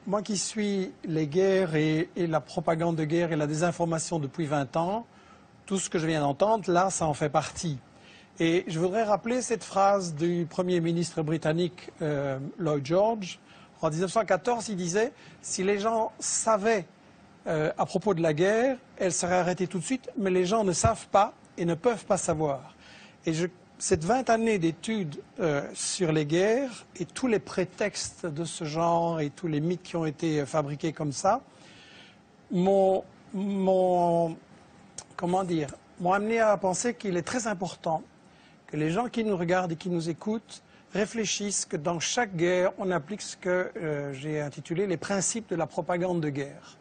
moi qui suis les guerres et la propagande de guerre et la désinformation depuis 20 ans, tout ce que je viens d'entendre, là, ça en fait partie. Et je voudrais rappeler cette phrase du Premier ministre britannique Lloyd George. En 1914, il disait « Si les gens savaient à propos de la guerre, elle serait arrêtée tout de suite, mais les gens ne savent pas et ne peuvent pas savoir. » Et cette 20 années d'études sur les guerres et tous les prétextes de ce genre et tous les mythes qui ont été fabriqués comme ça m'ont amené à penser qu'il est très important que les gens qui nous regardent et qui nous écoutent réfléchissent que dans chaque guerre, on applique ce que j'ai intitulé les principes de la propagande de guerre.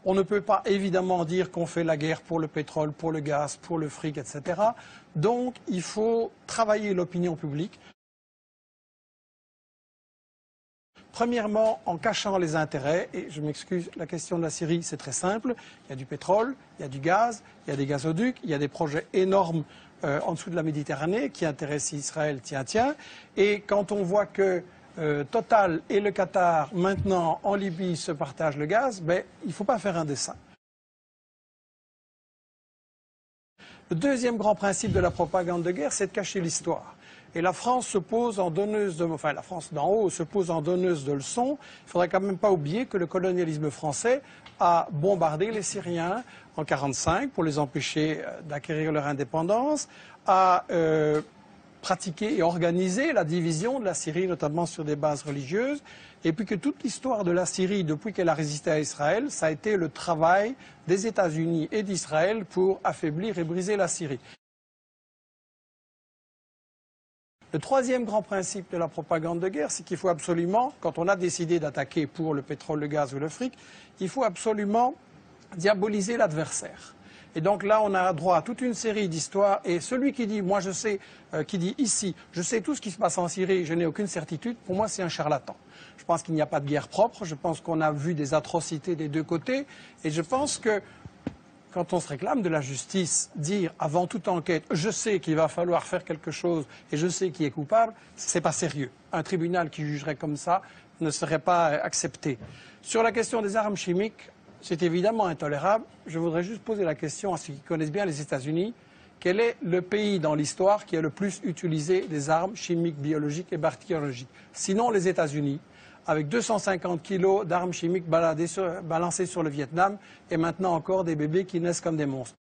On ne peut pas évidemment dire qu'on fait la guerre pour le pétrole, pour le gaz, pour le fric, etc. Donc il faut travailler l'opinion publique. Premièrement, en cachant les intérêts, et je m'excuse, la question de la Syrie, c'est très simple. Il y a du pétrole, il y a du gaz, il y a des gazoducs, il y a des projets énormes en dessous de la Méditerranée qui intéressent Israël, tiens. Et quand on voit que Total et le Qatar, maintenant en Libye, se partagent le gaz, ben, il ne faut pas faire un dessin. Le deuxième grand principe de la propagande de guerre, c'est de cacher l'histoire. Et la France se pose en donneuse de... Enfin, la France d'en haut se pose en donneuse de leçons. Il ne faudrait quand même pas oublier que le colonialisme français a bombardé les Syriens en 1945 pour les empêcher d'acquérir leur indépendance, a pratiqué et organisé la division de la Syrie, notamment sur des bases religieuses, et puis que toute l'histoire de la Syrie, depuis qu'elle a résisté à Israël, ça a été le travail des États-Unis et d'Israël pour affaiblir et briser la Syrie. Le troisième grand principe de la propagande de guerre, c'est qu'il faut absolument, quand on a décidé d'attaquer pour le pétrole, le gaz ou le fric, il faut absolument diaboliser l'adversaire. Et donc là, on a droit à toute une série d'histoires. Et celui qui dit, moi je sais, qui dit ici, je sais tout ce qui se passe en Syrie, je n'ai aucune certitude, pour moi c'est un charlatan. Je pense qu'il n'y a pas de guerre propre, je pense qu'on a vu des atrocités des deux côtés. Et je pense que quand on se réclame de la justice, dire avant toute enquête, je sais qu'il va falloir faire quelque chose et je sais qui est coupable, c'est pas sérieux. Un tribunal qui jugerait comme ça ne serait pas accepté. Sur la question des armes chimiques, c'est évidemment intolérable. Je voudrais juste poser la question à ceux qui connaissent bien les États-Unis. Quel est le pays dans l'histoire qui a le plus utilisé des armes chimiques, biologiques et bactériologiques? Sinon les États-Unis, avec 250 kilos d'armes chimiques balancées sur le Vietnam et maintenant encore des bébés qui naissent comme des monstres.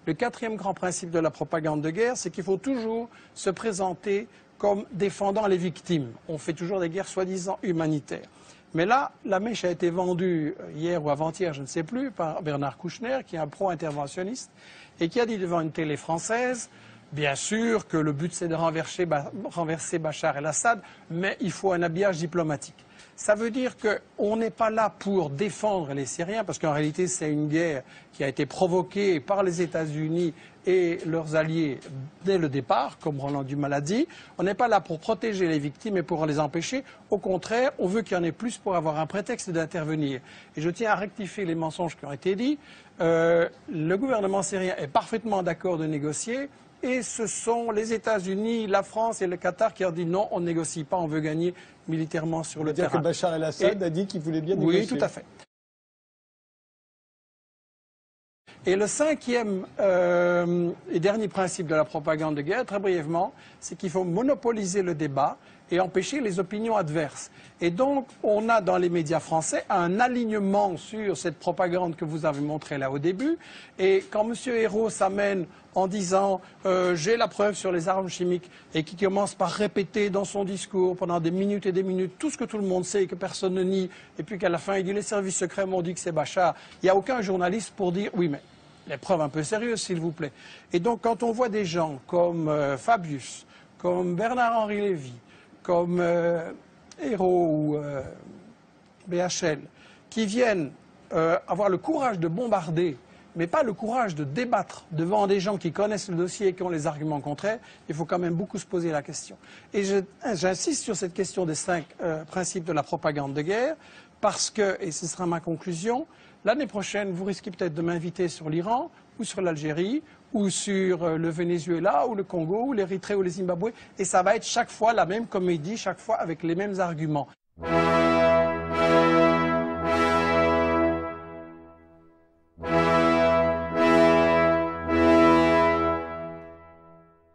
Le quatrième grand principe de la propagande de guerre, c'est qu'il faut toujours se présenter comme défendant les victimes. On fait toujours des guerres soi-disant humanitaires. Mais là, la mèche a été vendue hier ou avant-hier, je ne sais plus, par Bernard Kouchner, qui est un pro-interventionniste, et qui a dit devant une télé française, bien sûr que le but c'est de renverser Bachar el-Assad, mais il faut un habillage diplomatique. Ça veut dire qu'on n'est pas là pour défendre les Syriens, parce qu'en réalité c'est une guerre qui a été provoquée par les États-Unis et leurs alliés dès le départ, comme Roland Dumas l'a dit. On n'est pas là pour protéger les victimes et pour les empêcher. Au contraire, on veut qu'il y en ait plus pour avoir un prétexte d'intervenir. Et je tiens à rectifier les mensonges qui ont été dits. Le gouvernement syrien est parfaitement d'accord de négocier. Et ce sont les États-Unis, la France et le Qatar qui ont dit non, on ne négocie pas, on veut gagner militairement sur le terrain. C'est-à-dire que Bachar el-Assad a dit qu'il voulait bien négocier. Oui, tout à fait. Et le cinquième et dernier principe de la propagande de guerre, très brièvement, c'est qu'il faut monopoliser le débat et empêcher les opinions adverses. Et donc, on a dans les médias français un alignement sur cette propagande que vous avez montrée là au début. Et quand M. Hérault s'amène en disant j'ai la preuve sur les armes chimiques et qui commence par répéter dans son discours pendant des minutes et des minutes tout ce que tout le monde sait et que personne ne nie, et puis qu'à la fin il dit les services secrets m'ont dit que c'est Bachar, il n'y a aucun journaliste pour dire oui mais les preuves un peu sérieuses s'il vous plaît. Et donc quand on voit des gens comme Fabius, comme Bernard-Henri Lévy, comme Hérault ou BHL, qui viennent avoir le courage de bombarder, mais pas le courage de débattre devant des gens qui connaissent le dossier et qui ont les arguments contraires, il faut quand même beaucoup se poser la question. Et j'insiste sur cette question des 5 principes de la propagande de guerre, parce que, et ce sera ma conclusion, l'année prochaine, vous risquez peut-être de m'inviter sur l'Iran, ou sur l'Algérie, ou sur le Venezuela, ou le Congo, ou l'Érythrée, ou le Zimbabwe. Et ça va être chaque fois la même comédie, chaque fois avec les mêmes arguments.